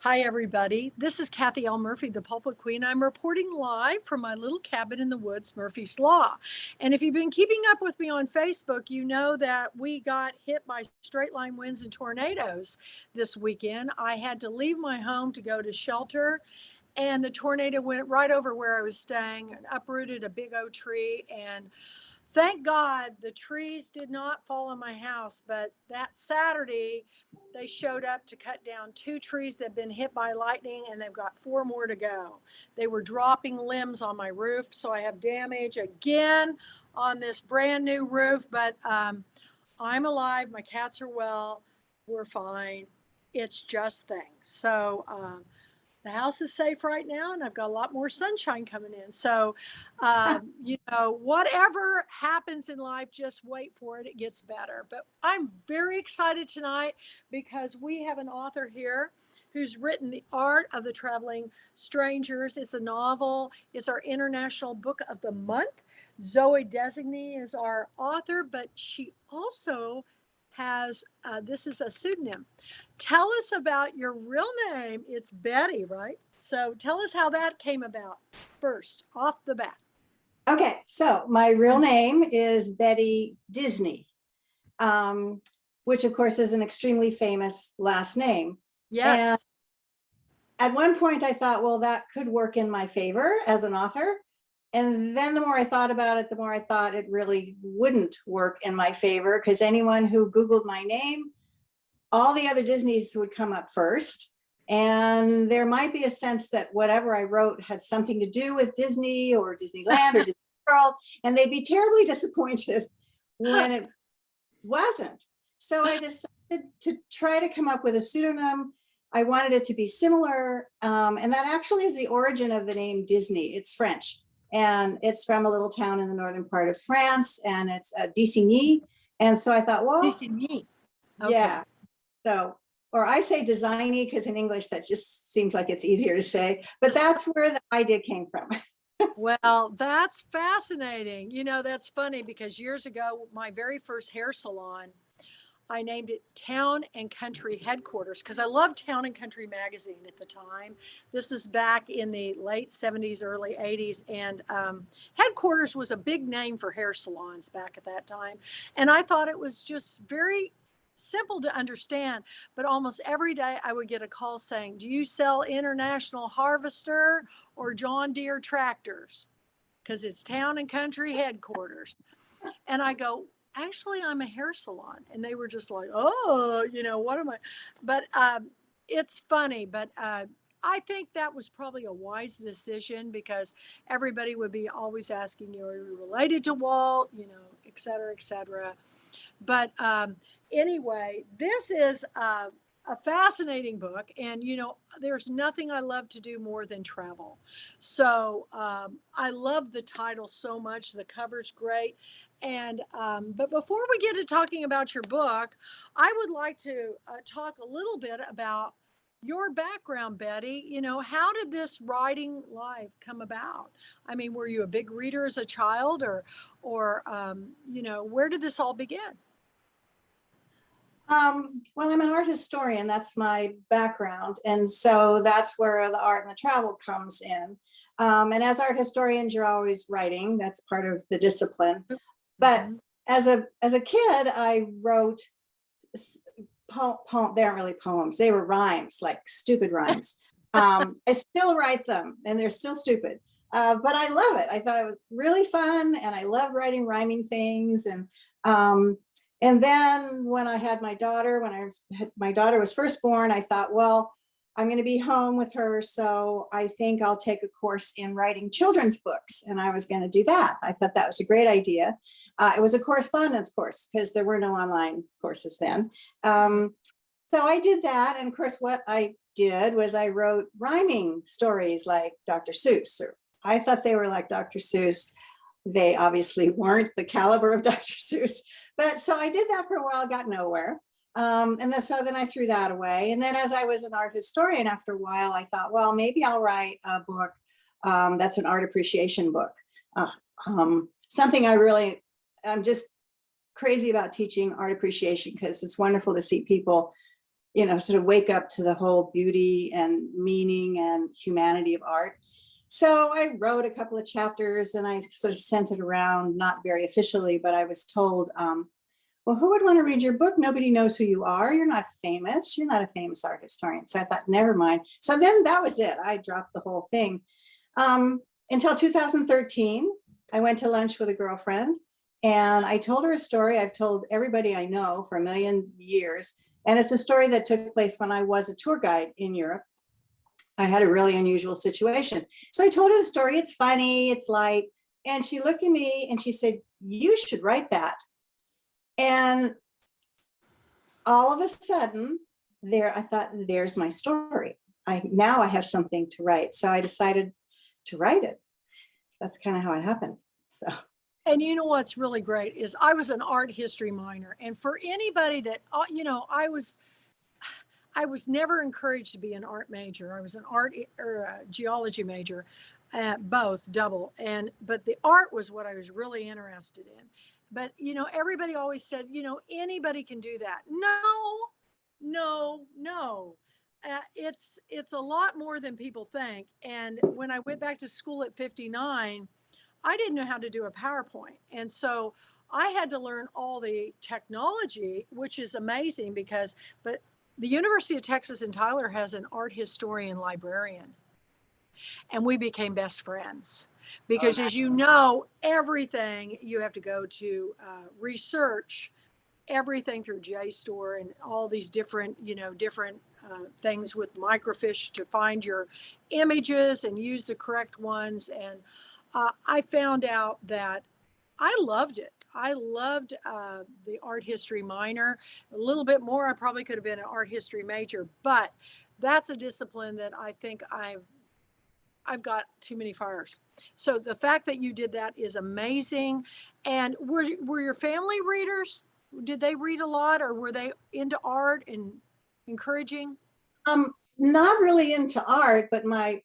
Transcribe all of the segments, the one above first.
Hi, everybody. This is KathyL.Murphy, the Pulpit Queen. I'm reporting live from my little cabin in the woods, Murphy's Law. And if you've been keeping up with me on Facebook, you know that we got hit by straight line winds and tornadoes this weekend. I had to leave my home to go to shelter, and the tornado went right over where I was staying and uprooted a big oak tree. And thank God the trees did not fall on my house, but that Saturday they showed up to cut down 2 trees that had been hit by lightning, and they've got 4 more to go. They were dropping limbs on my roof, so I have damage again on this brand new roof, but I'm alive. My cats are well. We're fine. It's just things. So the house is safe right now, and I've got a lot more sunshine coming in. So, whatever happens in life, just wait for it. It gets better. But I'm very excited tonight because we have an author here who's written The Art of the Traveling Strangers. It's a novel. It's our International Book of the Month. Zoe Disigny is our author, but she also has, this is a pseudonym. Tell us about your real name. It's Betty, right? So tell us how that came about first, off the bat. Okay, so my real name is Betty Disigny, which of course is an extremely famous last name. Yes. And at one point I thought, well, that could work in my favor as an author. And then the more I thought about it, the more I thought it really wouldn't work in my favor, because anyone who Googled my name, all the other Disneys would come up first. And there might be a sense that whatever I wrote had something to do with Disney or Disneyland or Disney World, and they'd be terribly disappointed when it wasn't. So I decided to try to come up with a pseudonym. I wanted it to be similar, and that actually is the origin of the name Disney. It's French, and it's from a little town in the northern part of France, and it's Disigny. And so I thought, well, Disigny. Okay. Yeah. So, or I say Designy because in English that just seems like it's easier to say, but that's where the idea came from. Well, that's fascinating. That's funny because years ago, my very first hair salon, I named it Town and Country Headquarters because I loved Town and Country magazine at the time. This is back in the late 70s, early 80s. And Headquarters was a big name for hair salons back at that time. And I thought it was just very simple to understand. But almost every day I would get a call saying, do you sell International Harvester or John Deere tractors? Because it's Town and Country Headquarters. And I go, actually, I'm a hair salon. And they were just like, oh, what am I? But it's funny. But I think that was probably a wise decision because everybody would be always asking you, are you related to Walt, et cetera, et cetera. But anyway, this is a fascinating book. And, there's nothing I love to do more than travel. So I love the title so much. The cover's great. And but before we get to talking about your book, I would like to talk a little bit about your background, Betty. How did this writing life come about? I mean, were you a big reader as a child, or where did this all begin? Well, I'm an art historian. That's my background. And so that's where the art and the travel comes in. And as art historians, you're always writing. That's part of the discipline. But as a kid, I wrote they aren't really poems. They were rhymes, like stupid rhymes. I still write them, and they're still stupid. But I love it. I thought it was really fun, and I love writing rhyming things. And then when I had my daughter, my daughter was first born, I thought, well, I'm going to be home with her, so I think I'll take a course in writing children's books. And I was going to do that. I thought that was a great idea. It was a correspondence course because there were no online courses then. So I did that. And of course, what I did was I wrote rhyming stories like Dr. Seuss, or I thought they were like Dr. Seuss. They obviously weren't the caliber of Dr. Seuss. But so I did that for a while, got nowhere. So then I threw that away. And then as I was an art historian after a while, I thought, well, maybe I'll write a book that's an art appreciation book. Something I'm just crazy about teaching art appreciation because it's wonderful to see people sort of wake up to the whole beauty and meaning and humanity of art. So I wrote a couple of chapters and I sort of sent it around, not very officially, but I was told, well, who would want to read your book? Nobody knows who you are. You're not famous. You're not a famous art historian. So I thought, never mind. So then that was it. I dropped the whole thing. Until 2013, I went to lunch with a girlfriend and I told her a story I've told everybody I know for a million years. And it's a story that took place when I was a tour guide in Europe. I had a really unusual situation. So I told her the story. It's funny, it's light. And she looked at me and she said, you should write that. And all of a sudden, I thought, there's my story. Now I have something to write. So I decided to write it. That's kind of how it happened. So. And you know what's really great is I was an art history minor. And for anybody that, I was never encouraged to be an art major. I was an art or a geology major, both double. But the art was what I was really interested in. But, everybody always said, anybody can do that. No. It's a lot more than people think. And when I went back to school at 59, I didn't know how to do a PowerPoint. And so I had to learn all the technology, which is amazing but the University of Texas in Tyler has an art historian librarian. And we became best friends because, as you know, everything you have to go to research everything through JSTOR and all these different things with microfiche to find your images and use the correct ones. And I found out that I loved it. I loved the art history minor. A little bit more, I probably could have been an art history major, but that's a discipline that I think I've got too many fires. So the fact that you did that is amazing. And were your family readers? Did they read a lot, or were they into art and encouraging? Not really into art, but my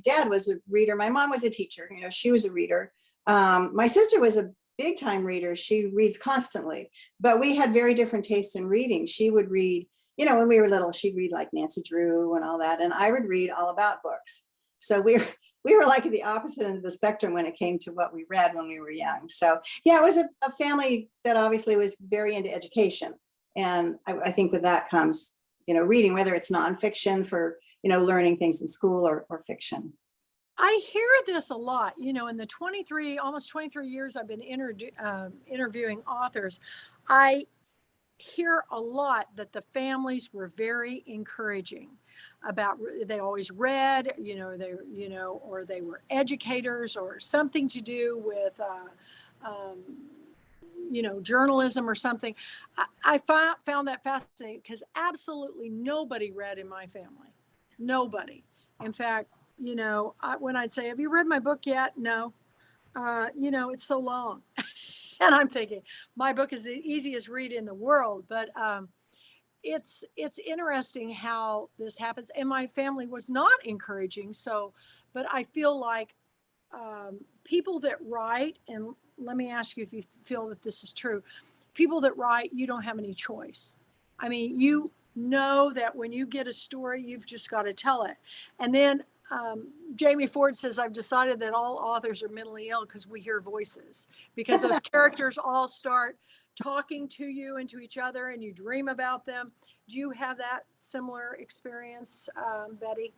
dad was a reader. My mom was a teacher. She was a reader. My sister was a big time reader. She reads constantly, but we had very different tastes in reading. She would read, when we were little, she'd read like Nancy Drew and all that, and I would read all about books. So we were like at the opposite end of the spectrum when it came to what we read when we were young. So yeah, it was a family that obviously was very into education. And I think with that comes, reading, whether it's nonfiction for, learning things in school or fiction. I hear this a lot, in the almost 23 years I've been interviewing authors. I hear a lot that the families were very encouraging about, they always read, or they were educators or something to do with, journalism or something. I found that fascinating because absolutely nobody read in my family. Nobody. In fact, when I'd say, have you read my book yet? No. It's so long. And I'm thinking, my book is the easiest read in the world. But it's interesting how this happens. And my family was not encouraging. But I feel like people that write, and let me ask you if you feel that this is true, people that write, you don't have any choice. I mean, you know that when you get a story, you've just got to tell it. And then Jamie Ford says, I've decided that all authors are mentally ill because we hear voices, because those characters all start talking to you and to each other and you dream about them. Do you have that similar experience, Betty?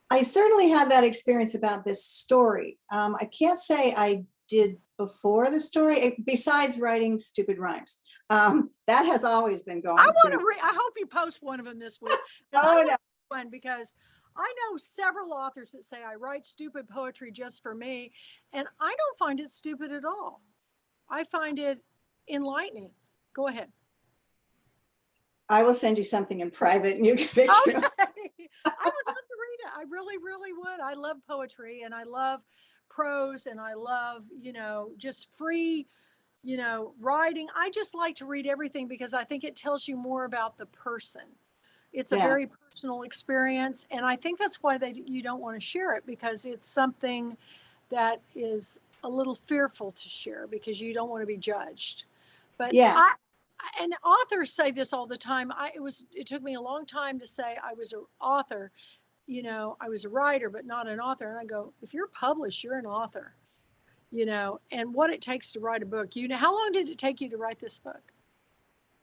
I certainly had that experience about this story. I can't say I did before the story, besides writing stupid rhymes. That has always been going. I want to read. I hope you post one of them this week. Oh, no. One, because I know several authors that say I write stupid poetry just for me, and I don't find it stupid at all. I find it enlightening. Go ahead. I will send you something in private and you can pick okay. I would love to read it. I really, really would. I love poetry and I love prose and I love, just free, writing. I just like to read everything because I think it tells you more about the person. It's a very personal experience. And I think that's why you don't want to share it, because it's something that is a little fearful to share because you don't want to be judged. But and authors say this all the time. It took me a long time to say I was an author. I was a writer, but not an author. And I go, if you're published, you're an author, and what it takes to write a book. How long did it take you to write this book?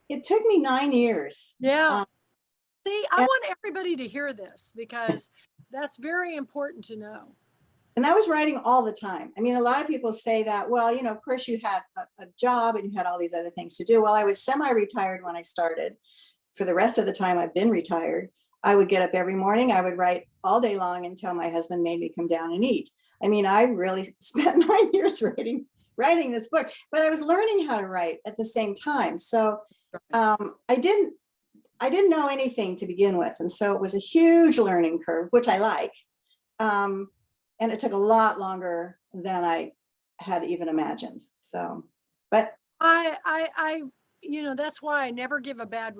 It took me 9 years. Yeah. See, I And, want everybody to hear this because that's very important to know. and I was writing all the time. I mean, a lot of people say that, well, of course you had a job and you had all these other things to do. Well, I was semi-retired when I started. For the rest of the time I've been retired, I would get up every morning. I would write all day long until my husband made me come down and eat. I mean, I really spent 9 years writing this book, but I was learning how to write at the same time. So I didn't know anything to begin with. And so it was a huge learning curve, which I like. And it took a lot longer than I had even imagined. So, but that's why I never give a bad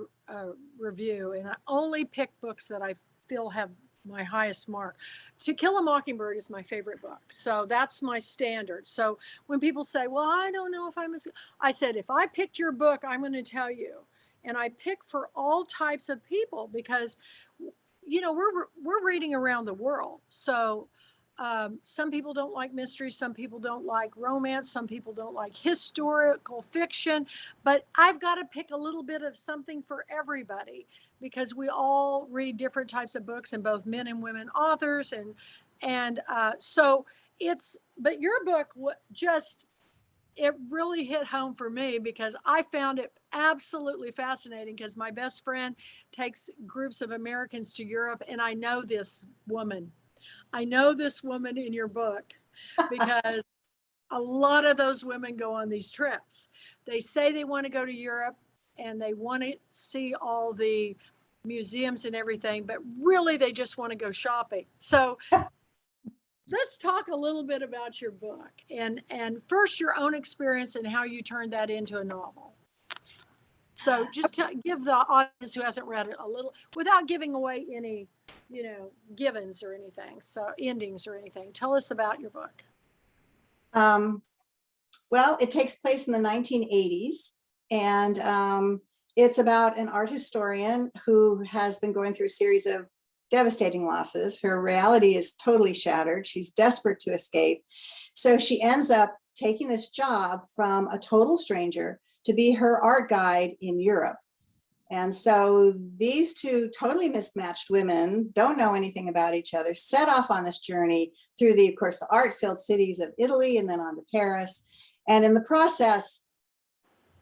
review, and I only pick books that I feel have my highest mark. To Kill a Mockingbird is my favorite book, so that's my standard. So when people say, "Well, I don't know if I said, if I picked your book, I'm going to tell you, and I pick for all types of people because, we're reading around the world, so. Some people don't like mystery. Some people don't like romance. Some people don't like historical fiction. But I've got to pick a little bit of something for everybody because we all read different types of books, and both men and women authors. So but your book it really hit home for me because I found it absolutely fascinating because my best friend takes groups of Americans to Europe, and I know this woman in your book because a lot of those women go on these trips. They say they want to go to Europe and they want to see all the museums and everything, but really they just want to go shopping. So let's talk a little bit about your book and first your own experience and how you turned that into a novel. So just give the audience who hasn't read it a little, without giving away any, givens or anything, so endings or anything. Tell us about your book. Well, it takes place in the 1980s, and it's about an art historian who has been going through a series of devastating losses. Her reality is totally shattered. She's desperate to escape. So she ends up taking this job from a total stranger to be her art guide in Europe. And so these two totally mismatched women don't know anything about each other, set off on this journey through of course, the art-filled cities of Italy and then on to Paris. And in the process,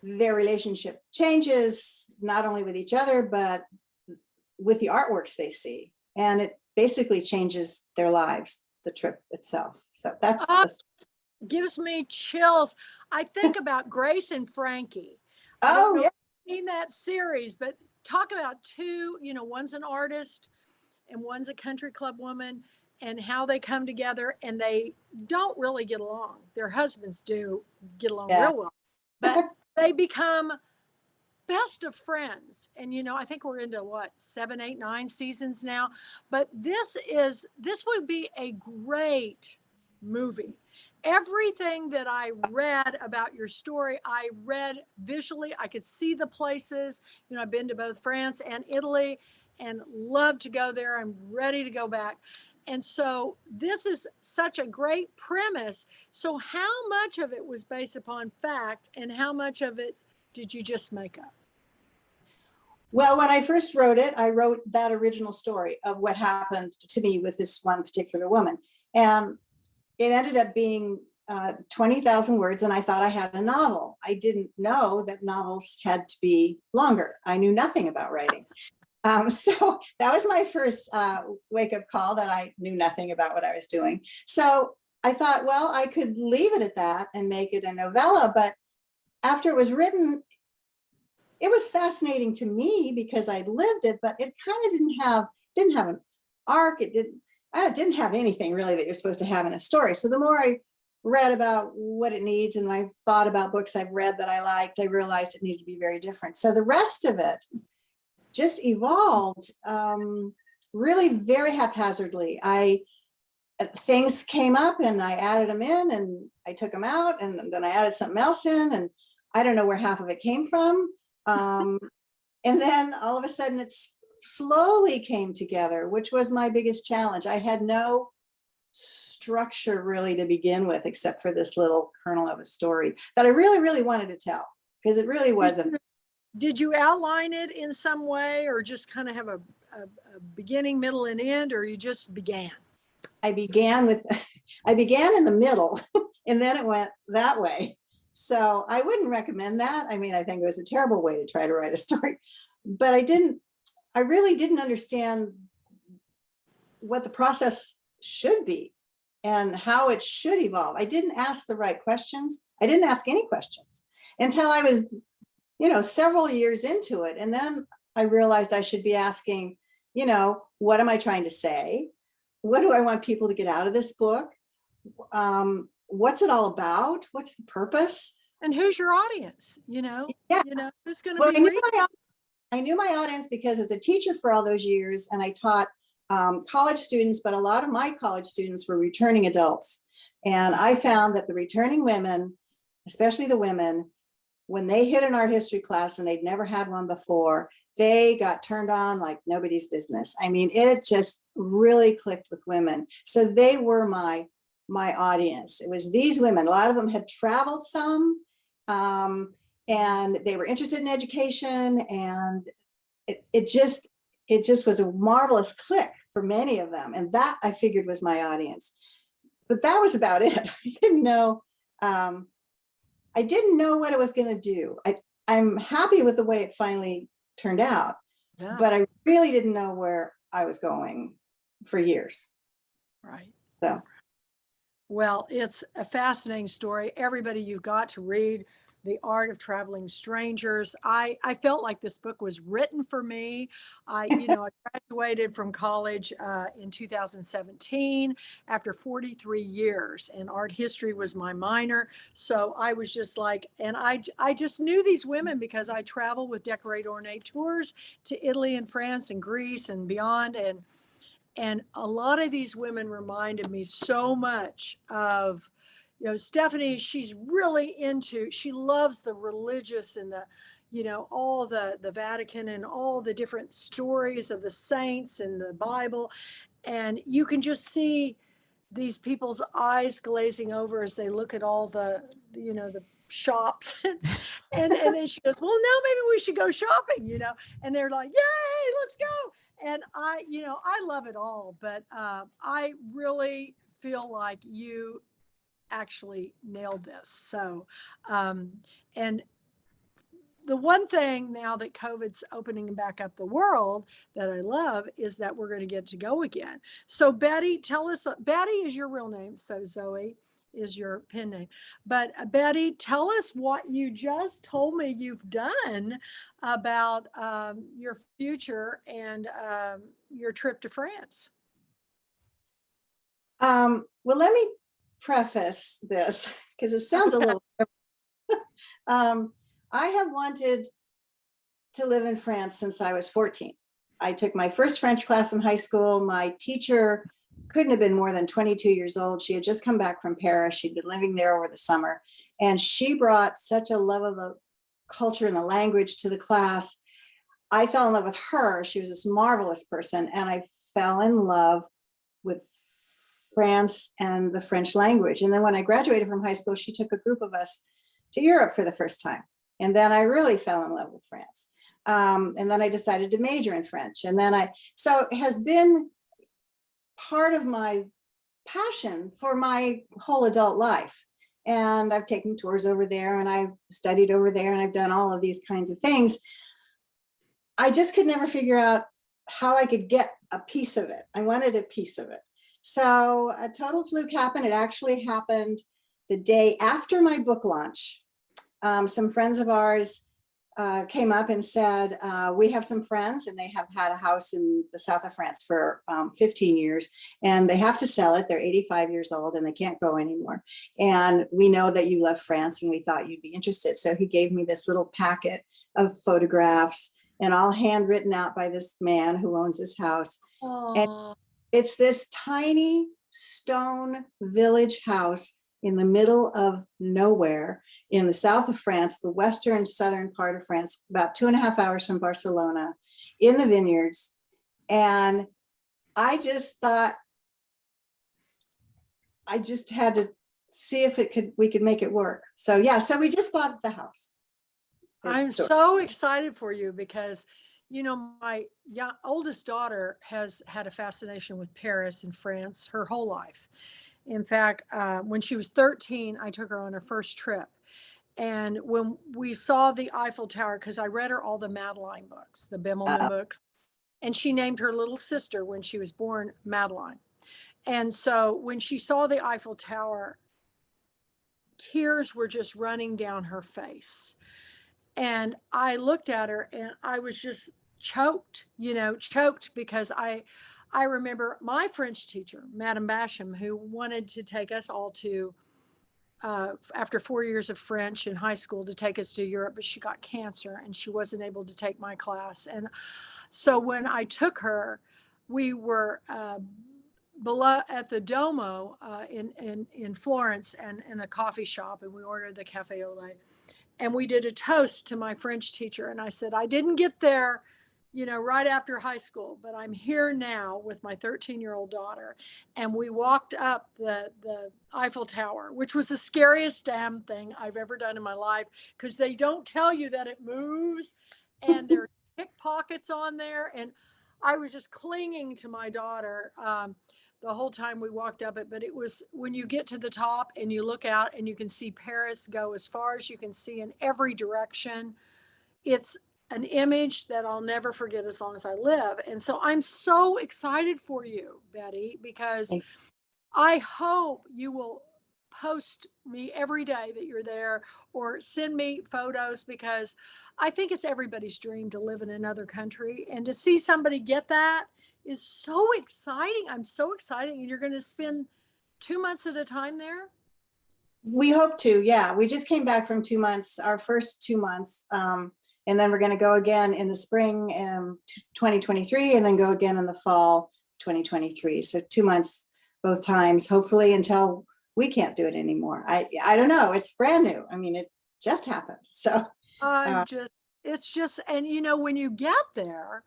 their relationship changes, not only with each other, but with the artworks they see. And it basically changes their lives, the trip itself. So that's gives me chills. I think about Grace and Frankie. Oh, yeah. Seen that series, but talk about two, one's an artist and one's a country club woman, and how they come together, and they don't really get along. Their husbands do get along real well, but they become best of friends. And I think we're into 7, 8, 9 seasons now, but this would be a great movie. Everything that I read about your story, I read visually. I could see the places. I've been to both France and Italy and love to go there. I'm ready to go back. And so this is such a great premise. So how much of it was based upon fact and how much of it did you just make up? Well, when I first wrote it, I wrote that original story of what happened to me with this one particular woman. And it ended up being 20,000 words, and I thought I had a novel. I didn't know that novels had to be longer. I knew nothing about writing. So that was my first wake-up call, that I knew nothing about what I was doing. So I thought, well, I could leave it at that and make it a novella. But after it was written, it was fascinating to me because I lived it, but it kind of didn't have an arc. It didn't have anything really that you're supposed to have in a story. So the more I read about what it needs and I thought about books I've read that I liked, I realized it needed to be very different. So the rest of it just evolved really very haphazardly. Things came up and I added them in and I took them out and then I added something else in, and I don't know where half of it came from. Um, and then all of a sudden it slowly came together, which was my biggest challenge. I had no structure really to begin with, except for this little kernel of a story that I really, really wanted to tell, because it really was Did you outline it in some way, or just kind of have a beginning, middle, and end, or you just began? I began in the middle and then it went that way. So I wouldn't recommend that. I mean, I think it was a terrible way to try to write a story, but I really didn't understand what the process should be and how it should evolve. I didn't ask the right questions. I didn't ask any questions until I was, several years into it. And then I realized I should be asking, what am I trying to say? What do I want people to get out of this book? What's it all about? What's the purpose? And who's your audience? Yeah. Who's going to Well, be reading? I knew my audience because as a teacher for all those years, and I taught college students, but a lot of my college students were returning adults. And I found that the returning women, especially the women, when they hit an art history class and they'd never had one before, they got turned on like nobody's business. I mean, it just really clicked with women. So they were my audience. It was these women. A lot of them had traveled some, and they were interested in education, and it just was a marvelous click for many of them. And that I figured was my audience. But that was about it. I didn't know what it was going to do. I'm happy with the way it finally turned out, but I really didn't know where I was going for years. Right. So. Well, it's a fascinating story. Everybody, you've got to read The Art of Traveling Strangers. I felt like this book was written for me. I graduated from college in 2017 after 43 years, and art history was my minor. So I was just like, and I just knew these women because I traveled with Decorate Ornate tours to Italy and France and Greece and beyond. And a lot of these women reminded me so much of, Stephanie. She's really she loves the religious and all the Vatican and all the different stories of the saints and the Bible. And you can just see these people's eyes glazing over as they look at all the shops. and then she goes, well, now maybe we should go shopping, and they're like, yay, let's go. And I love it all, but I really feel like you actually nailed this. So, and the one thing now that COVID's opening back up the world that I love is that we're going to get to go again. So Betty, tell us, Betty is your real name. So Zoe is your pen name. But Betty, tell us what you just told me you've done about your future and your trip to France. Well, let me preface this because it sounds a little. I have wanted to live in France since I was 14. I took my first French class in high school. My teacher couldn't have been more than 22 years old. She had just come back from Paris. She'd been living there over the summer. And she brought such a love of the culture and the language to the class. I fell in love with her. She was this marvelous person. And I fell in love with France and the French language. And then when I graduated from high school, she took a group of us to Europe for the first time. And then I really fell in love with France. And then I decided to major in French. And then so it has been part of my passion for my whole adult life. And I've taken tours over there and I've studied over there and I've done all of these kinds of things. I just could never figure out how I could get a piece of it. I wanted a piece of it. So a total fluke happened. It actually happened the day after my book launch. Some friends of ours came up and said, we have some friends and they have had a house in the south of France for 15 years and they have to sell it. They're 85 years old and they can't go anymore. And we know that you love France and we thought you'd be interested. So he gave me this little packet of photographs and all handwritten out by this man who owns this house. Aww. And it's this tiny stone village house in the middle of nowhere in the south of France, the western southern part of France, about 2.5 hours from Barcelona, in the vineyards. And I just thought, I just had to see if we could make it work. So yeah, so we just bought the house. I'm so excited for you because, my oldest daughter has had a fascination with Paris and France her whole life. In fact, when she was 13, I took her on her first trip. And when we saw the Eiffel Tower, because I read her all the Madeline books, the Bimmelman books, and she named her little sister when she was born Madeline. And so when she saw the Eiffel Tower, tears were just running down her face. And I looked at her and I was just choked, choked because I remember my French teacher, Madame Basham, who wanted to take us all to, after 4 years of French in high school, to take us to Europe, but she got cancer and she wasn't able to take my class. And so when I took her, we were below at the Domo in Florence and in a coffee shop, and we ordered the cafe au lait. And we did a toast to my French teacher. And I said, I didn't get there, right after high school, but I'm here now with my 13-year-old daughter. And we walked up the Eiffel Tower, which was the scariest damn thing I've ever done in my life, because they don't tell you that it moves and there are pickpockets on there. And I was just clinging to my daughter the whole time we walked up it. But it was, when you get to the top and you look out and you can see Paris go as far as you can see in every direction, it's an image that I'll never forget as long as I live. And so I'm so excited for you, Betty, because I hope you will post me every day that you're there, or send me photos, because I think it's everybody's dream to live in another country, and to see somebody get that is so exciting. I'm so excited. And you're going to spend 2 months at a time there? We hope to, yeah. We just came back from 2 months, our first 2 months. And then we're going to go again in the spring 2023, and then go again in the fall 2023. So 2 months both times, hopefully, until we can't do it anymore. I don't know. It's brand new. I mean, it just happened. So it's just, and when you get there,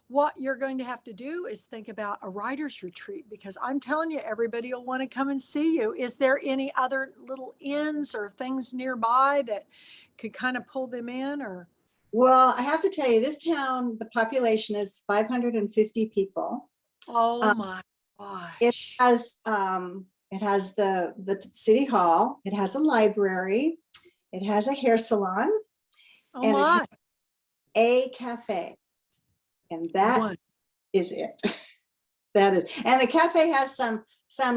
what you're going to have to do is think about a writer's retreat, because I'm telling you, everybody will want to come and see you. Is there any other little inns or things nearby that could kind of pull them in? Or well, I have to tell you, this town, the population is 550 people. Oh my It gosh. has the city hall. It has a library. It has a hair salon, Oh and it has my. a cafe. And that One. is it. That is, and the cafe has some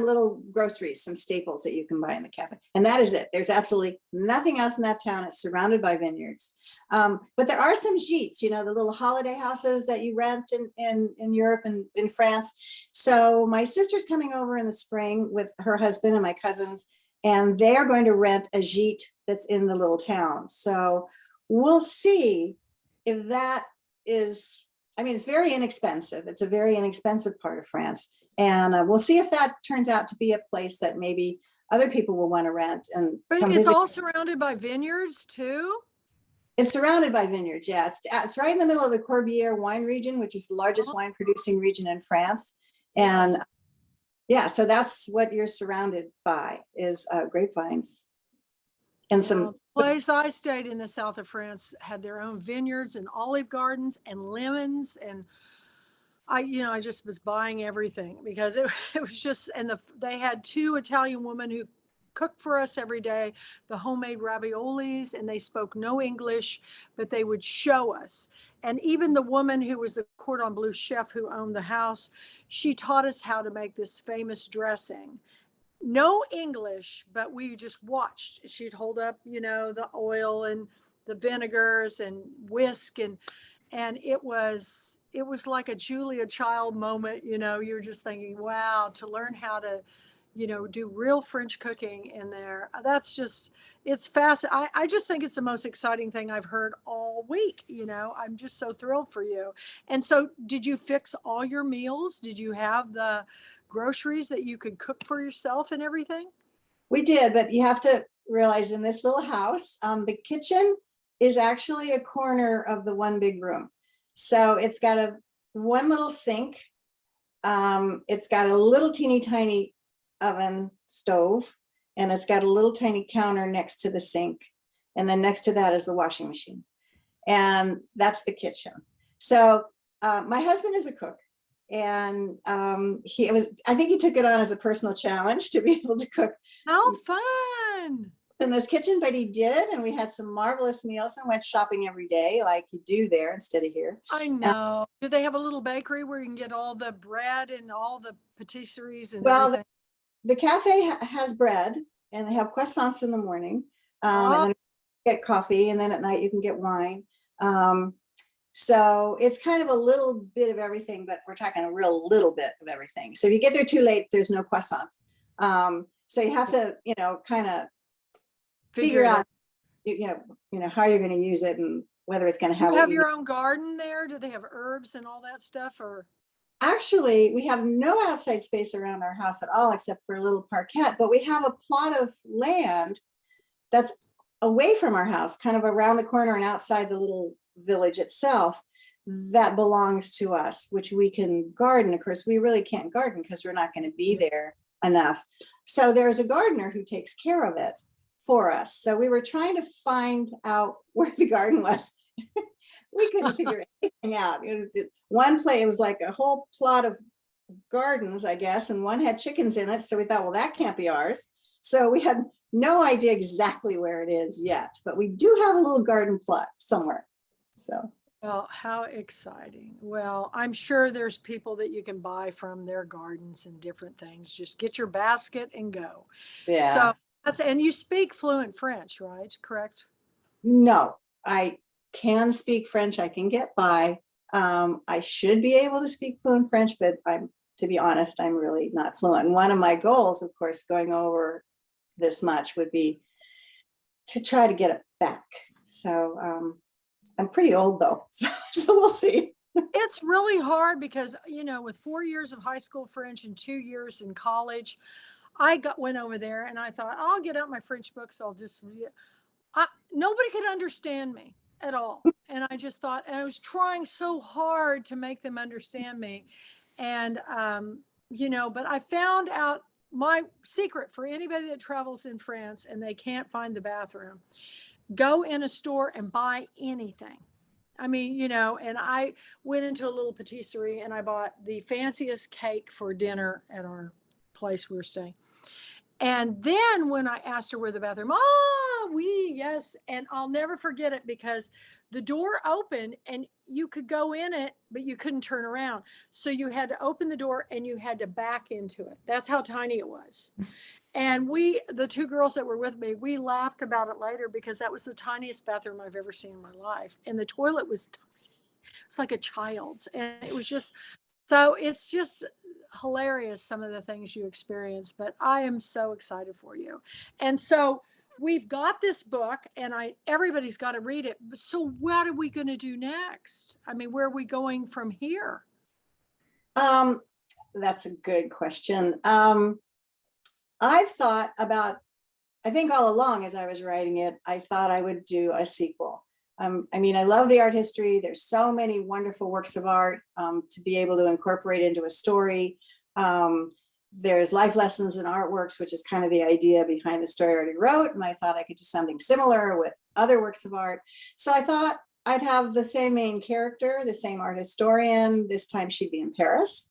little groceries, some staples that you can buy in the cafe, and that is it. There's absolutely nothing else in that town. It's surrounded by vineyards, but there are some gîtes, the little holiday houses that you rent in Europe and in France. So my sister's coming over in the spring with her husband and my cousins, and they are going to rent a gîte that's in the little town. So we'll see if that is, I mean, it's very inexpensive. It's a very inexpensive part of France. And we'll see if that turns out to be a place that maybe other people will want to rent and But come it's visit. all surrounded by vineyards too? It's surrounded by vineyards, yeah. It's right in the middle of the Corbière wine region, which is the largest wine producing region in France. And yeah, so that's what you're surrounded by, is grapevines. And some place I stayed in the south of France had their own vineyards and olive gardens and lemons, and I just was buying everything because it was just, and they had 2 Italian women who cooked for us every day, the homemade raviolis, and they spoke no English, but they would show us. And even the woman who was the cordon bleu chef who owned the house, she taught us how to make this famous dressing. No English, but we just watched. She'd hold up, the oil and the vinegars and whisk, and it was like a Julia Child moment. You're just thinking, wow, to learn how to, do real French cooking in there. That's just, it's fast. I just think it's the most exciting thing I've heard all week. I'm just so thrilled for you. And so did you fix all your meals? Did you have the groceries that you could cook for yourself and everything? we did, but you have to realized in this little house, the kitchen is actually a corner of the one big room. So it's got one little sink. It's got a little teeny tiny oven stove, and it's got a little tiny counter next to the sink. And then next to that is the washing machine. And that's the kitchen. So my husband is a cook. And I think he took it on as a personal challenge to be able to cook. How fun. In this kitchen, but he did. And we had some marvelous meals and went shopping every day like you do there instead of here. I know. Do they have a little bakery where you can get all the bread and all the patisseries and Well, everything? the cafe has bread, and they have croissants in the morning. Oh. And then you get coffee, and then at night you can get wine. So it's kind of a little bit of everything, but we're talking a real little bit of everything. So if you get there too late, there's no croissants. So you have to, kind of figure out, how you're going to use it and whether it's going to have. You have your own garden there? Do they have herbs and all that stuff? Or actually, we have no outside space around our house at all, except for a little parquet. But we have a plot of land that's away from our house, kind of around the corner and outside the little village itself, that belongs to us, which we can garden. Of course, we really can't garden because we're not going to be there enough. So there's a gardener who takes care of it for us. So we were trying to find out where the garden was. We couldn't figure anything out. One place, it was like a whole plot of gardens, I guess, and one had chickens in it. So we thought, well, that can't be ours. So we had no idea exactly where it is yet, but we do have a little garden plot somewhere. So, well, how exciting. Well, I'm sure there's people that you can buy from their gardens and different things. Just get your basket and go. yeah. So and you speak fluent French, right? Correct? No, I can speak French. I can get by. I should be able to speak fluent French, but to be honest, I'm really not fluent. And one of my goals, of course, going over this much would be to try to get it back. So, I'm pretty old though, so we'll see. It's really hard because, with 4 years of high school French and 2 years in college, went over there and I thought, I'll get out my French books. Nobody could understand me at all. And I just thought, and I was trying so hard to make them understand me. And, but I found out my secret for anybody that travels in France and they can't find the bathroom, go in a store and buy anything. I mean, and I went into a little patisserie and I bought the fanciest cake for dinner at our place we were staying. And then when I asked her where the bathroom, yes. And I'll never forget it because the door opened and you could go in it, but you couldn't turn around. So you had to open the door and you had to back into it. That's how tiny it was. And the two girls that were with me, we laughed about it later because that was the tiniest bathroom I've ever seen in my life. And the toilet was tiny. It's like a child's. And it was it's just hilarious, some of the things you experience, but I am so excited for you. And so we've got this book and everybody's got to read it. So what are we going to do next? I mean, where are we going from here? That's a good question. I think all along as I was writing it, I thought I would do a sequel. I love the art history. There's so many wonderful works of art to be able to incorporate into a story. There's life lessons in artworks, which is kind of the idea behind the story I already wrote. And I thought I could do something similar with other works of art. So I thought I'd have the same main character, the same art historian. This time she'd be in Paris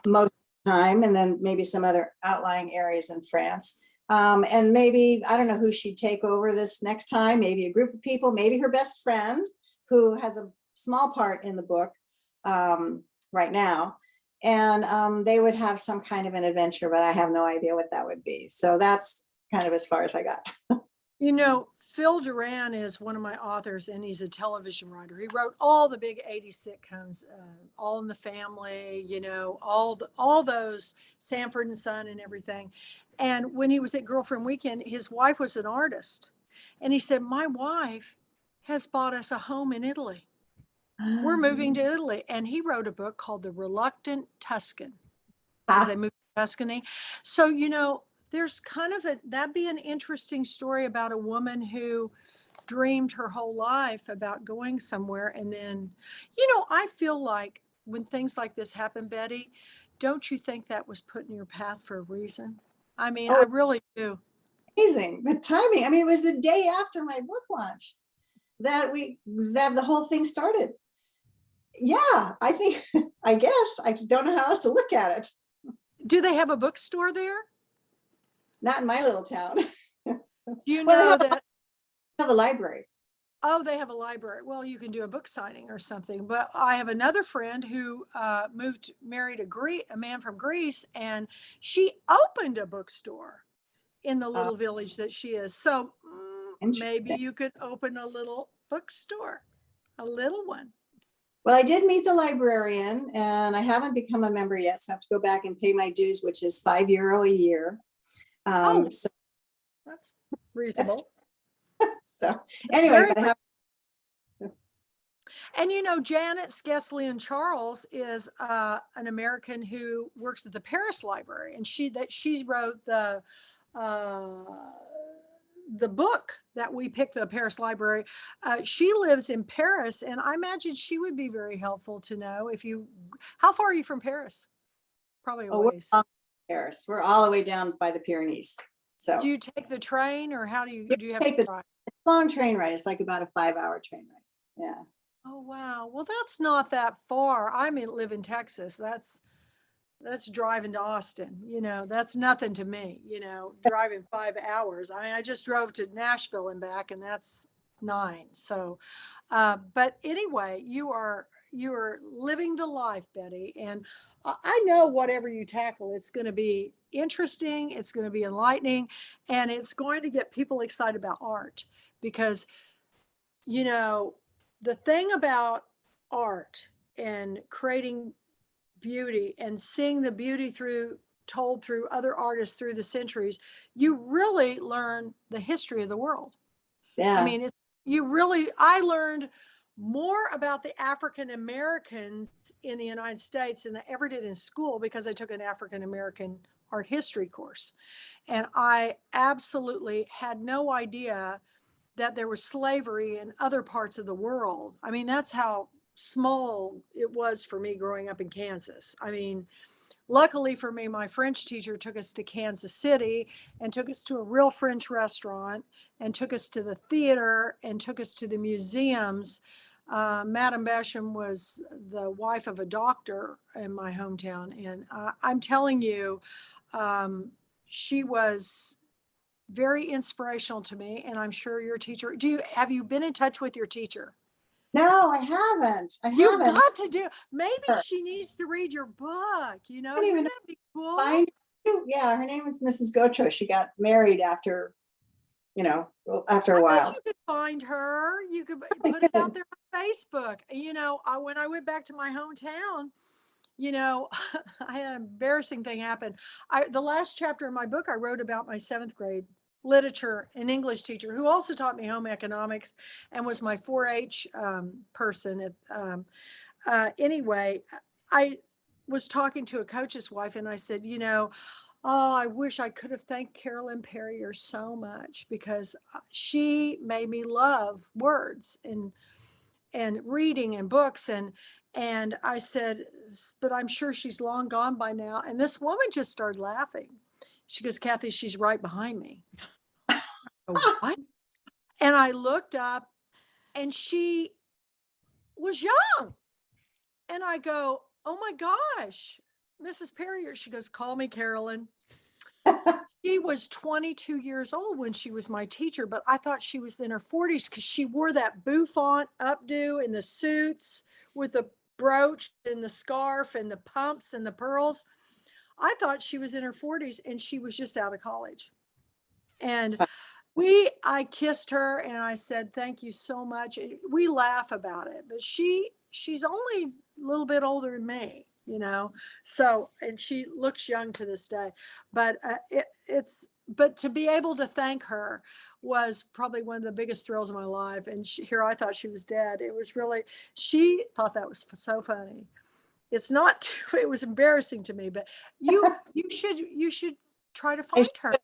most of the time, and then maybe some other outlying areas in France. And maybe, I don't know who she'd take over this next time, maybe a group of people, maybe her best friend who has a small part in the book right now. And they would have some kind of an adventure, but I have no idea what that would be. So that's kind of as far as I got. Phil Duran is one of my authors and he's a television writer. He wrote all the big 80s sitcoms, All in the Family, all those, Sanford and Son and everything. And when he was at Girlfriend Weekend, his wife was an artist. And he said, my wife has bought us a home in Italy. We're moving to Italy. And he wrote a book called The Reluctant Tuscan. As they moved to Tuscany. So, there's kind of that'd be an interesting story about a woman who dreamed her whole life about going somewhere. And then, I feel like when things like this happen, Betty, don't you think that was put in your path for a reason? I mean, Oh, I it's really do. amazing. The timing. I mean, it was the day after my book launch that the whole thing started. Yeah, I think, I guess, I don't know how else to look at it. Do they have a bookstore there? Not in my little town. Do you Well, know that? have a library. Oh, they have a library. Well, you can do a book signing or something. But I have another friend who married a man from Greece, and she opened a bookstore in the Uh, little village that she is. So maybe Interesting. you could open a little bookstore, a little one. Well, I did meet the librarian, and I haven't become a member yet, so I have to go back and pay my dues, which is €5 a year. Oh, So that's that's reasonable. so That's anyway, very but I have. And Janet Skesley and Charles is an American who works at the Paris Library, and she wrote the book that we picked, the Paris Library. She lives in Paris, and I imagine she would be very helpful to know if you. How far are you from Paris? Probably a Oh, we're ways. on Paris. We're all the way down by the Pyrenees. Do So you take the train, or how do you we have take to the drive? long train ride. It's like about a 5-hour train ride. Yeah. Oh wow. Well, that's not that far. Live in Texas. That's driving to Austin. That's nothing to me, driving 5 hours. I just drove to Nashville and back, and that's 9. So, but anyway, you are living the life, Betty. And I know whatever you tackle, it's going to be interesting. It's going to be enlightening, and it's going to get people excited about art because, you know, the thing about art and creating beauty and seeing the beauty told through other artists through the centuries, you really learn the history of the world. I Yeah. mean, I learned more about the African Americans in the United States than I ever did in school because I took an African American art history course. And I absolutely had no idea that there was slavery in other parts of the world. I mean, that's how small it was for me growing up in Kansas. I mean, luckily for me, my French teacher took us to Kansas City and took us to a real French restaurant and took us to the theater and took us to the museums. Madame Basham was the wife of a doctor in my hometown. And I'm telling you, she was very inspirational to me. And I'm sure your teacher, have you been in touch with your teacher? No, I haven't. I You've haven't. got to do, maybe Her. she needs to read your book, I don't even wouldn't know that be cool? find her. Yeah, her name is Mrs. Gotro. She got married after, after I a bet while. you could find her. You could I put it out could. there on Facebook. When I went back to my hometown, I had an embarrassing thing happen. The last chapter of my book, I wrote about my 7th grade literature and English teacher who also taught me home economics and was my 4-H person. Anyway, I was talking to a coach's wife and I said, oh, I wish I could have thanked Carolyn Perrier so much because she made me love words and reading and books and I said, but I'm sure she's long gone by now. And this woman just started laughing. She goes, Kathy, she's right behind me. Oh, what? And I looked up and she was young. And I go, oh my gosh, Mrs. Perrier. She goes, call me Carolyn. She was 22 years old when she was my teacher, but I thought she was in her 40s because she wore that bouffant updo and the suits with the brooch and the scarf and the pumps and the pearls. I thought she was in her 40s and she was just out of college. And I kissed her and I said, thank you so much. We laugh about it, but she's only a little bit older than me, so, and she looks young to this day, but but to be able to thank her was probably one of the biggest thrills of my life. And here I thought she was dead. It was really, she thought that was so funny. It's not, it was embarrassing to me, but you should try to I find her.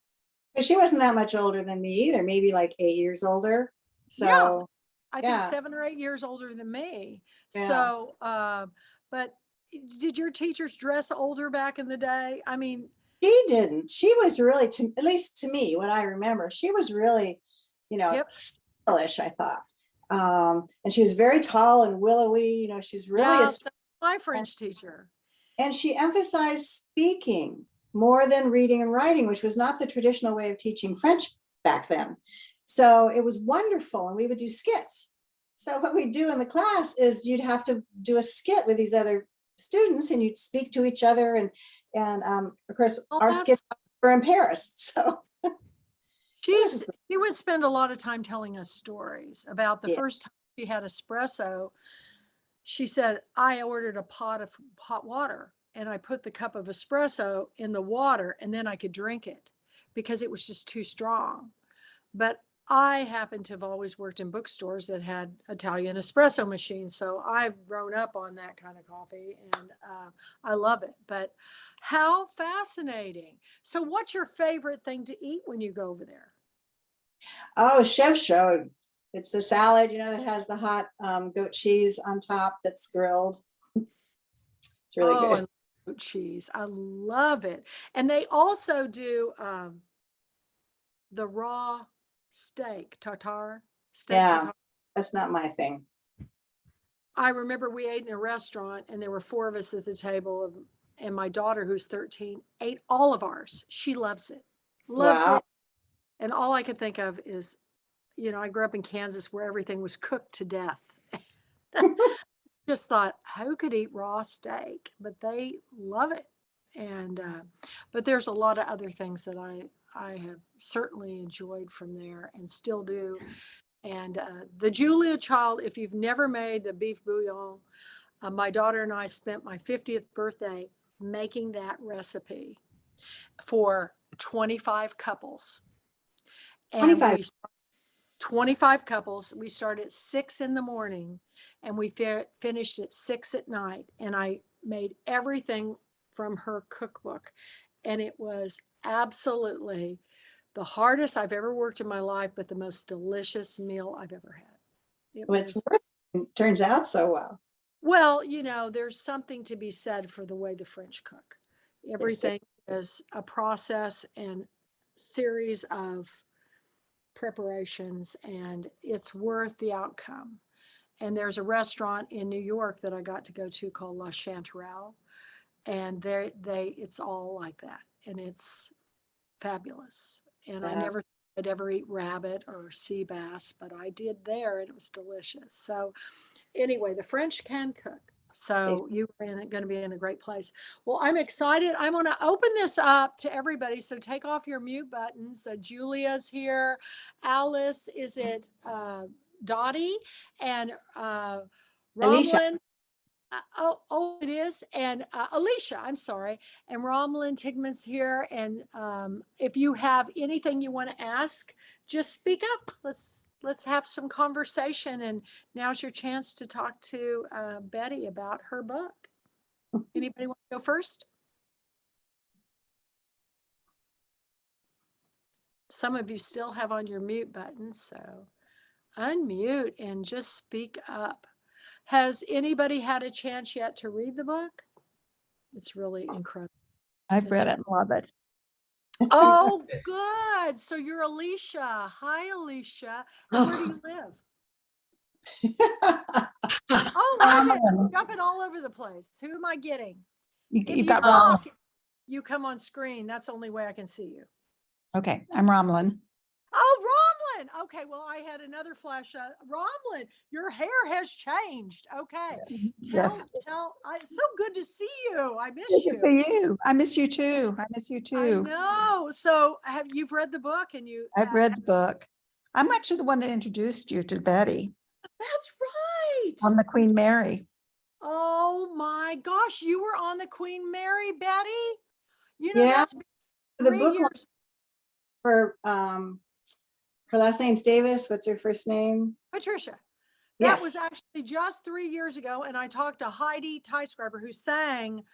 But she wasn't that much older than me either, maybe like 8 years older. Yeah, So I think yeah, 7 or 8 years older than me. yeah. So, but did your teachers dress older back in the day? I mean, She didn't. She was really, at least to me, what I remember, she was really, yep. stylish, I thought. And she was very tall and willowy, she was really Yeah, so my and, French teacher. and she emphasized speaking more than reading and writing, which was not the traditional way of teaching French back then. So it was wonderful. And we would do skits. So what we do in the class is you'd have to do a skit with these other students and you'd speak to each other. And of course, Oh, our that's skits were in Paris. So it was, she would spend a lot of time telling us stories about the yeah. first time she had espresso. She said, I ordered a pot of hot water and I put the cup of espresso in the water and then I could drink it because it was just too strong. But I happen to have always worked in bookstores that had Italian espresso machines. So I've grown up on that kind of coffee and I love it. But how fascinating. So, what's your favorite thing to eat when you go over there? Oh, chef showed. It's the salad, that has the hot goat cheese on top that's grilled. It's really Oh, I good. love goat cheese. I love it. And they also do the raw steak tartare, steak Yeah, tartare. that's not my thing. I remember we ate in a restaurant and there were four of us at the table, and my daughter, who's 13, ate all of ours. She loves it, loves Wow. it. And all I could think of is, I grew up in Kansas where everything was cooked to death. Just thought, who could eat raw steak? But they love it. And, but there's a lot of other things that I have certainly enjoyed from there and still do. And the Julia child, if you've never made the beef bouillon, my daughter and I spent my 50th birthday making that recipe for 25 couples. And 25. we 25 couples. We started at 6 in the morning and we finished at 6 at night. And I made everything from her cookbook. And it was absolutely the hardest I've ever worked in my life, but the most delicious meal I've ever had. It What's was, worth it turns out so well. well, there's something to be said for the way the French cook. Yes. Everything is a process and series of preparations, and it's worth the outcome. And there's a restaurant in New York that I got to go to called La Chanterelle, and it's all like that, and it's fabulous. And I Yeah. never thought I'd ever eat rabbit or sea bass, but I did there, and it was delicious. So anyway, the French can cook. They- So you are going to be in a great place. Well, I'm excited. I'm going to open this up to everybody. So take off your mute buttons. Julia's here. Alice, is it Dottie and Alicia, Romlin? Oh, it is. And Alicia, I'm sorry. And Romlin Tigman's here. And if you have anything you want to ask, just speak up. Let's have some conversation. And now's your chance to talk to Betty about her book. Anybody want to go first? Some of you still have on your mute button, so unmute and just speak up. Has anybody had a chance yet to read the book? It's really incredible. I've read it and love it. Oh, good. So you're Alicia. Hi, Alicia. And where do you live? Oh, look at it. Jumping all over the place. Who am I getting? You, If you've you got talk, you come on screen. That's the only way I can see you. Okay, I'm Romlin. Oh, Romlin. Okay, well, I had another flash. Romlin, your hair has changed. Okay. Yes, It's so good to see you. I miss good to you. see you. I miss you too. I miss you I too. know. So you've read the book and you I've read the book. I'm actually the one that introduced you to Betty that's right. on the Queen Mary. Oh my gosh, you were on the Queen Mary, Betty. yeah, That's been the 3 book years. for her last name's Davis. What's her first name? Patricia. That Yes. was actually just 3 years ago. And I talked to Heidi Tyscriber, who sang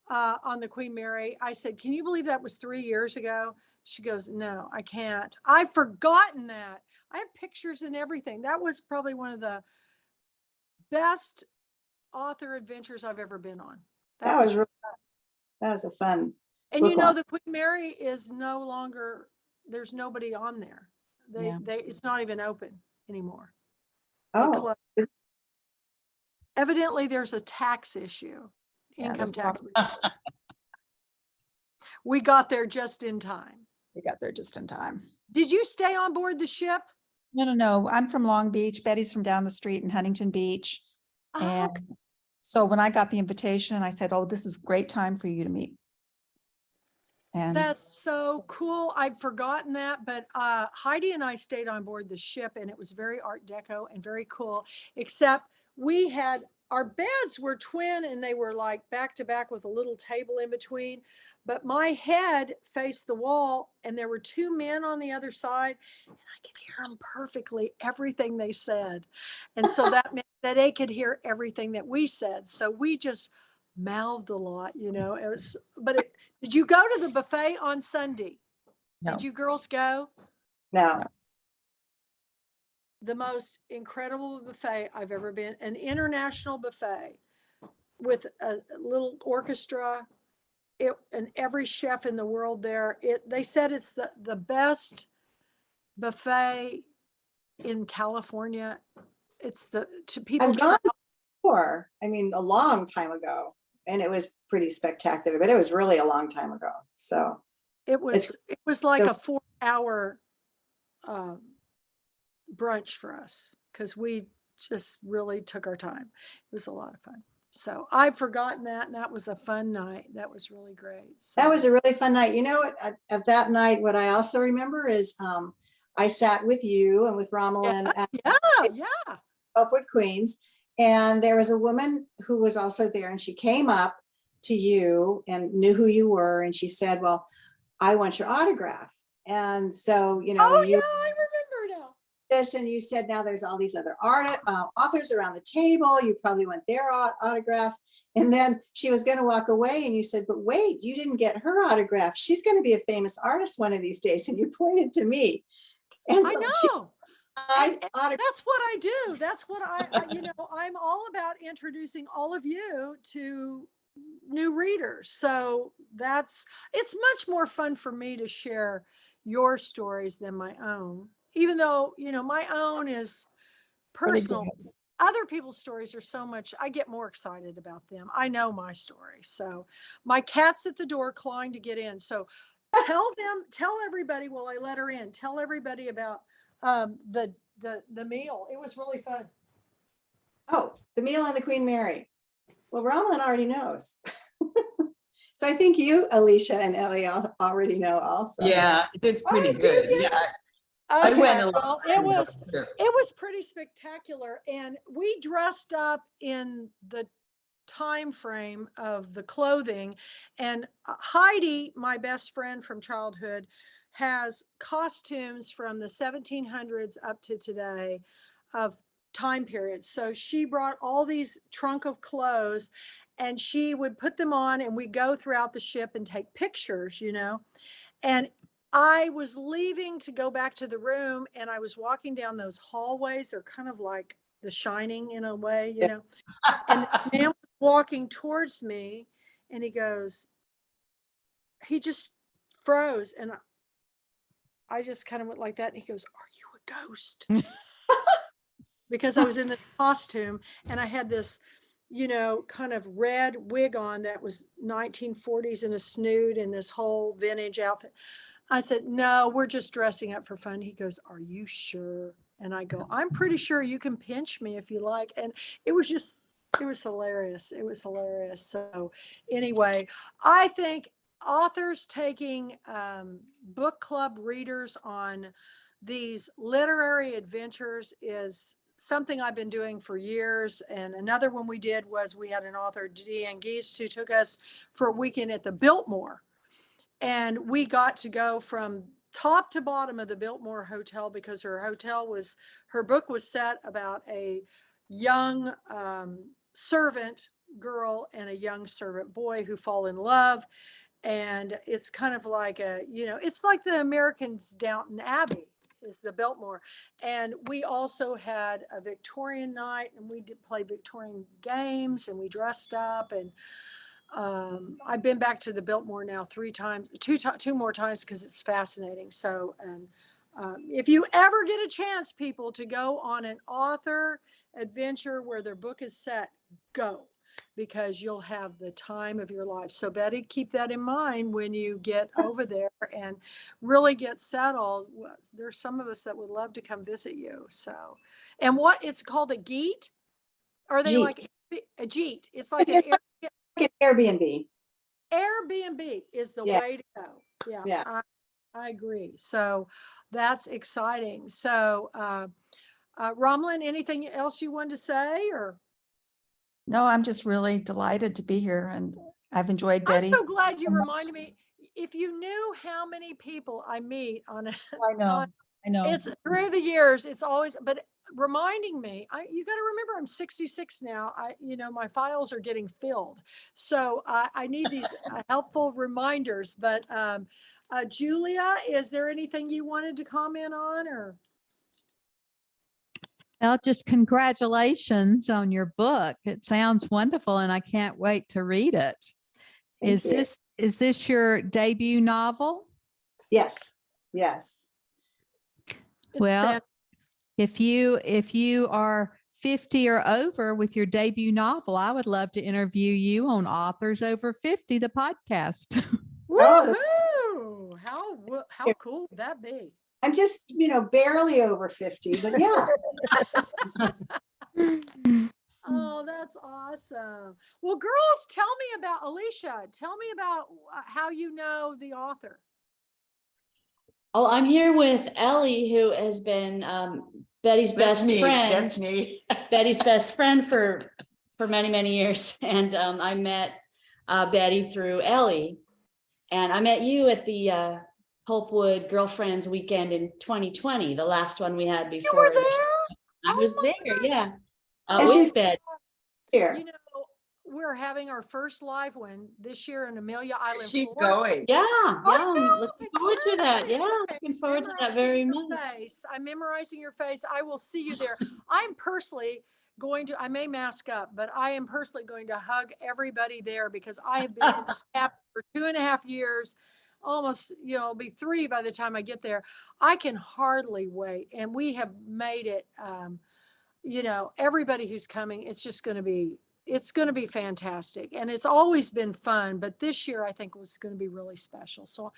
on the Queen Mary. I said, can you believe that was 3 years ago? She goes, no, I can't. I've forgotten that. I have pictures and everything. That was probably one of the best author adventures I've ever been on. That was really, that was a fun and book you know, launch. the Queen Mary is no longer, there's nobody on there. It's not even open anymore. Oh, Evidently there's a tax issue, income tax. We got there just in time. We got there just in time. Did you stay on board the ship? No. I'm from Long Beach. Betty's from down the street in Huntington Beach. Oh, And okay. so when I got the invitation, I said, oh, this is a great time for you to meet. And That's so cool. I'd forgotten that, but Heidi and I stayed on board the ship, and it was very Art Deco and very cool, except we had, our beds were twin and they were like back to back with a little table in between, but my head faced the wall and there were two men on the other side, and I could hear them perfectly, everything they said. And so that meant that they could hear everything that we said. So we just mouthed a lot, you know. It was, did you go to the buffet on Sunday? No. Did you girls go? no. The most incredible buffet I've ever been, an international buffet with a little orchestra, and every chef in the world there. They said it's the best buffet in California. It's to people. I've gone before, I mean, a long time ago, and it was pretty spectacular, but it was really a long time ago. So it was like a 4-hour brunch for us, because we just really took our time. It was a lot of fun. So I've forgotten that, and that was a fun night. That was really great. So, that was a really fun night. You know what, at that night, what I also remember is I sat with you and with Romelin at yeah. Upwood Queens, and there was a woman who was also there, and she came up to you and knew who you were, and she said, well, I want your autograph. And so, you know, Oh yeah, I remember now. this, and you said now there's all these other authors around the table, you probably want their autographs. And then she was going to walk away, and you said, but wait, you didn't get her autograph, she's going to be a famous artist one of these days. And you pointed to me, and I know. And autograph. that's what I do. That's what you know, I'm all about introducing all of you to new readers. So it's much more fun for me to share your stories than my own, even though, you know, my own is personal. Other people's stories are so much, I get more excited about them. I know my story. So my cat's at the door clawing to get in. So tell everybody, while I let her in, tell everybody about the meal. It was really fun. Oh, the meal on the Queen Mary. Well, Romelin already knows. So I think you, Alicia, and Ellie already know also. Yeah, it's pretty good. Yeah. Okay. I went a lot. Well, it was pretty spectacular, and we dressed up in the time frame of the clothing, and Heidi, my best friend from childhood, has costumes from the 1700s up to today of time periods. So she brought all these trunk of clothes, and she would put them on, and we go throughout the ship and take pictures, you know. And I was leaving to go back to the room, and I was walking down those hallways. They're kind of like The Shining in a way, you know. And the man was walking towards me, and he just froze, and I just kind of went like that, and he goes, "Are you a ghost?" Because I was in the costume, and I had this, you know, kind of red wig on that was 1940s, and a snoot, and this whole vintage outfit. I said, "No, we're just dressing up for fun." He goes, "Are you sure?" And I go, "I'm pretty sure. You can pinch me if you like." And it was hilarious. It was hilarious. So anyway, I think authors taking book club readers on these literary adventures is something I've been doing for years. And another one we did was we had an author, Deanne Geist, who took us for a weekend at the Biltmore. And we got to go from top to bottom of the Biltmore Hotel, because her book was set about a young servant girl and a young servant boy who fall in love. And it's kind of like it's like the Americans Downton Abbey is the Biltmore. And we also had a Victorian night, and we did play Victorian games, and we dressed up. And I've been back to the Biltmore now 3 times, two more times, because it's fascinating. So, and if you ever get a chance, people, to go on an author adventure where their book is set, go, because you'll have the time of your life. So Betty, keep that in mind when you get over there and really get settled. There's some of us that would love to come visit you. So, and what it's called, a geet? Are they Jeet. like a geet? It's like It's an like an Airbnb. Airbnb is the Yeah. way to go. Yeah, Yeah. I agree. So that's exciting. So, Romlin, anything else you wanted to say, or? No, I'm just really delighted to be here, and I've enjoyed I'm Betty. so glad you so much. reminded me. If you knew how many people I meet on a, I know, I know. it's through the years, it's always, but reminding me, you got to remember I'm 66 now. My files are getting filled. So I need these helpful reminders. But Julia, is there anything you wanted to comment on, or? Well, just congratulations on your book. It sounds wonderful, and I can't wait to read it. Thank you. Is this your debut novel? Yes. Yes. It's Well, if you are 50 or over with your debut novel, I would love to interview you on Authors Over 50, the podcast. Woohoo! How cool would that be? I'm just, barely over 50, but yeah. Oh, that's awesome. Well, girls, tell me about Alicia. Tell me about how you know the author. Oh, I'm here with Ellie, who has been Betty's That's best me. friend. That's me. Betty's best friend for many, many years. And I met Betty through Ellie. And I met you at the Pulpwood Girlfriends Weekend in 2020, the last one we had You before. were there? I was Oh my there, gosh. yeah. And With she's Betty. here. We're having our first live one this year in Amelia Island, She's Florida. going. Yeah, I yeah. I'm know, looking forward to that. Yeah, looking forward to that very much. I'm memorizing your face. I will see you there. I'm personally I may mask up, but I am personally going to hug everybody there, because I have been in this app for 2.5 years, almost, it'll be 3 by the time I get there. I can hardly wait. And we have made it, everybody who's coming, it's going to be fantastic. And it's always been fun, but this year I think was going to be really special. So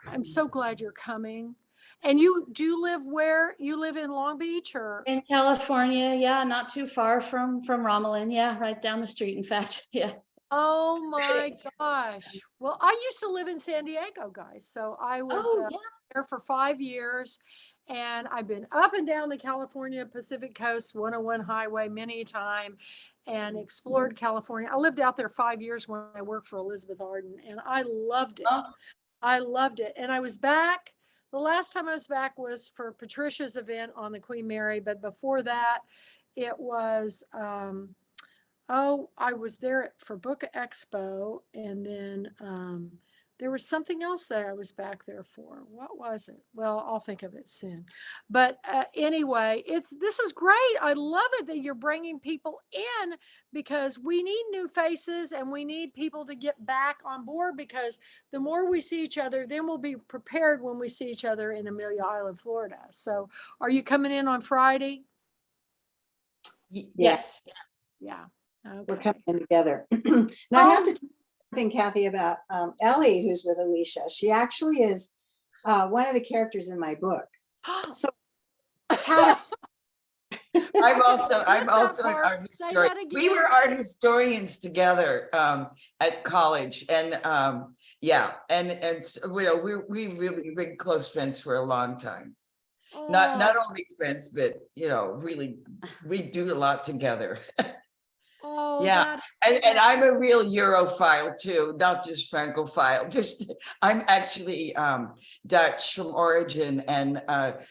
I'm so glad you're coming. And you do live where? You live in Long Beach, or? In California, yeah, not too far from Romelin. Yeah, right down the street, in fact. Yeah. Oh my gosh. Well, I used to live in San Diego, guys. So I was Yeah. there for 5 years, and I've been up and down the California Pacific Coast 101 highway many a time, and explored California. I lived out there 5 years when I worked for Elizabeth Arden, and I loved it. Oh. I loved it. And I was back. The last time I was back was for Patricia's event on the Queen Mary. But before that, it was, I was there for Book Expo. And then there was something else that I was back there for. What was it? Well, I'll think of it soon. But anyway, this is great. I love it that you're bringing people in, because we need new faces, and we need people to get back on board, because the more we see each other, then we'll be prepared when we see each other in Amelia Island, Florida. So are you coming in on Friday? Yes. Yeah. Okay. We're coming in together. Now, I have to tell you something, Kathy, about Ellie, who's with Alicia. She actually is one of the characters in my book. So how I'm also an part. art Say historian. that We again. were art historians together at college, and and so, we really been close friends for a long time. Not only friends, but really we do a lot together. Yeah, and I'm a real Europhile too, not just Francophile. I'm actually Dutch from origin, and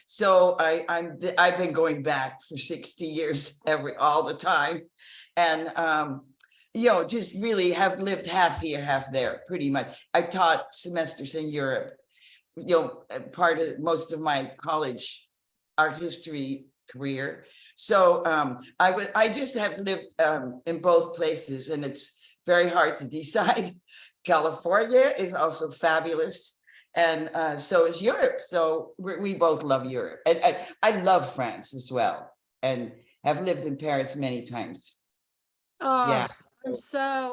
so I've been going back for 60 years all the time, and just really have lived half here, half there, pretty much. I taught semesters in Europe, part of most of my college art history career. So I just have lived in both places, and it's very hard to decide. California is also fabulous, and so is Europe. So we both love Europe, and I love France as well, and have lived in Paris many times. Oh, Yeah.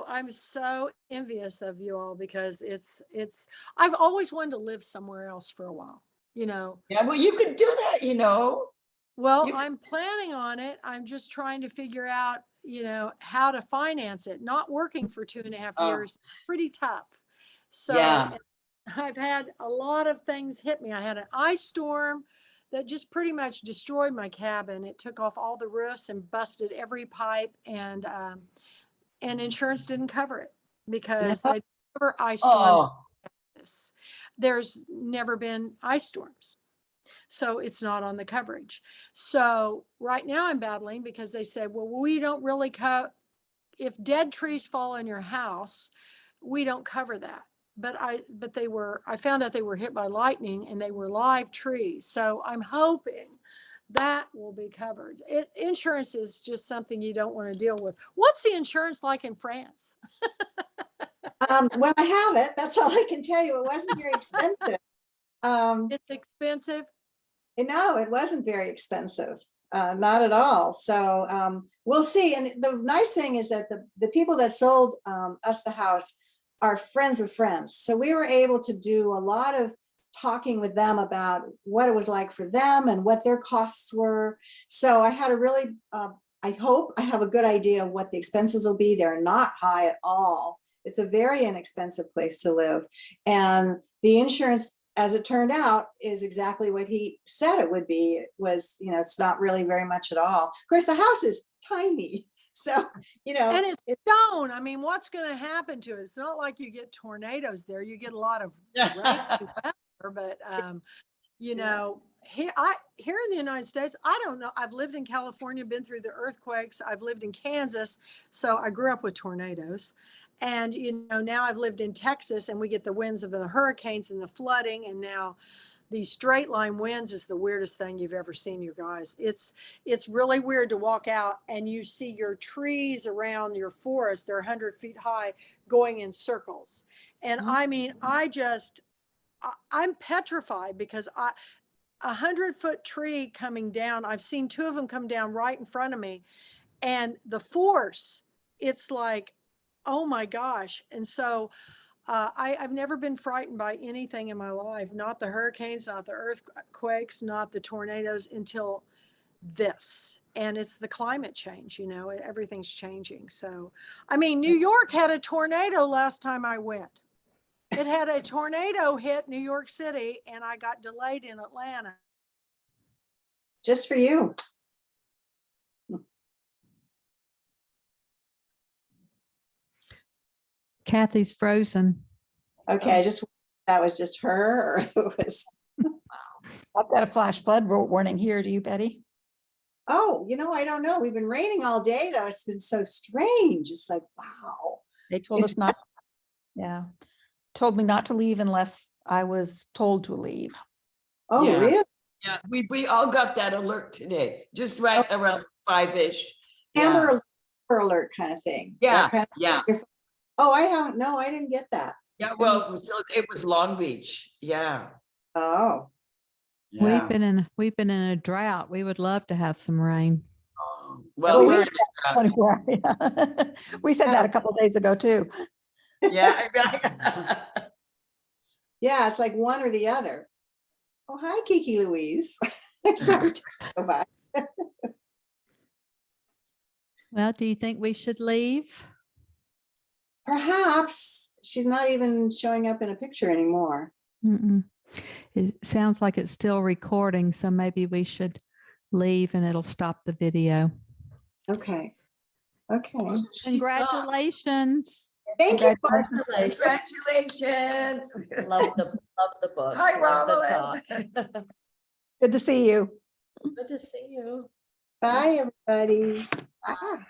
I'm so envious of you all because I've always wanted to live somewhere else for a while, Yeah, well, you could do that. Well, You could- I'm planning on it. I'm just trying to figure out, how to finance it. Not working for 2.5 Oh. years, pretty tough. So Yeah. I've had a lot of things hit me. I had an ice storm that just pretty much destroyed my cabin. It took off all the roofs and busted every pipe, and insurance didn't cover it because they cover ice storms. Oh, There's never been ice storms. So it's not on the coverage. So right now I'm battling because they said, well, we don't really if dead trees fall in your house, we don't cover that. But I found out they were hit by lightning and they were live trees. So I'm hoping that will be covered. Insurance is just something you don't want to deal with. What's the insurance like in France? Well, I have it. That's all I can tell you. It wasn't very expensive. It's expensive. No, it wasn't very expensive. Not at all. So we'll see. And the nice thing is that the people that sold us the house are friends of friends. So we were able to do a lot of talking with them about what it was like for them and what their costs were. So I had a really, I hope I have a good idea of what the expenses will be. They're not high at all. It's a very inexpensive place to live. And the insurance, as it turned out, is exactly what he said it would be. It was, it's not really very much at all. Of course, the house is tiny. So, and it's stone. I mean, what's going to happen to it? It's not like you get tornadoes there. You get a lot of rain, but here in the United States, I don't know. I've lived in California, been through the earthquakes. I've lived in Kansas, so I grew up with tornadoes. And now I've lived in Texas, and we get the winds of the hurricanes and the flooding, and now these straight line winds is the weirdest thing you've ever seen, you guys. It's really weird to walk out and you see your trees around your forest, they're 100 feet high, going in circles. And I mean, I'm petrified because 100-foot tree coming down, I've seen 2 of them come down right in front of me, and the force, it's like, oh my gosh. And so I've never been frightened by anything in my life, not the hurricanes, not the earthquakes, not the tornadoes, until this. And it's the climate change, everything's changing. So, I mean, New York had a tornado last time I went. It had a tornado hit New York City, and I got delayed in Atlanta. just for you. Kathy's frozen. Okay, that was just her, or it was. I've got a flash flood warning here. Do you, Betty? Oh, I don't know. We've been raining all day, though. It's been so strange. It's like, wow. They told us not. Yeah. Told me not to leave unless I was told to leave. Oh, Yeah. really? Yeah, we all got that alert today, just right around 5-ish. Amber alert kind of thing. Yeah, That kind of- yeah. Oh, I haven't. No, I didn't get that. Yeah, well, so it was Long Beach. Yeah. Oh, Yeah. We've been in a drought. We would love to have some rain. Well, we- we're in a- 24 We said that a couple of days ago too. yeah. yeah. It's like one or the other. Oh, hi, Kiki Louise. Sorry to go by. Well, do you think we should leave? Perhaps she's not even showing up in a picture anymore. Mm-mm. It sounds like it's still recording, so maybe we should leave and it'll stop the video. Okay. Okay. Congratulations. Thank you. Congratulations. Love the book. Hi, love the Roland. talk. Good to see you. Good to see you. Bye, everybody. Bye.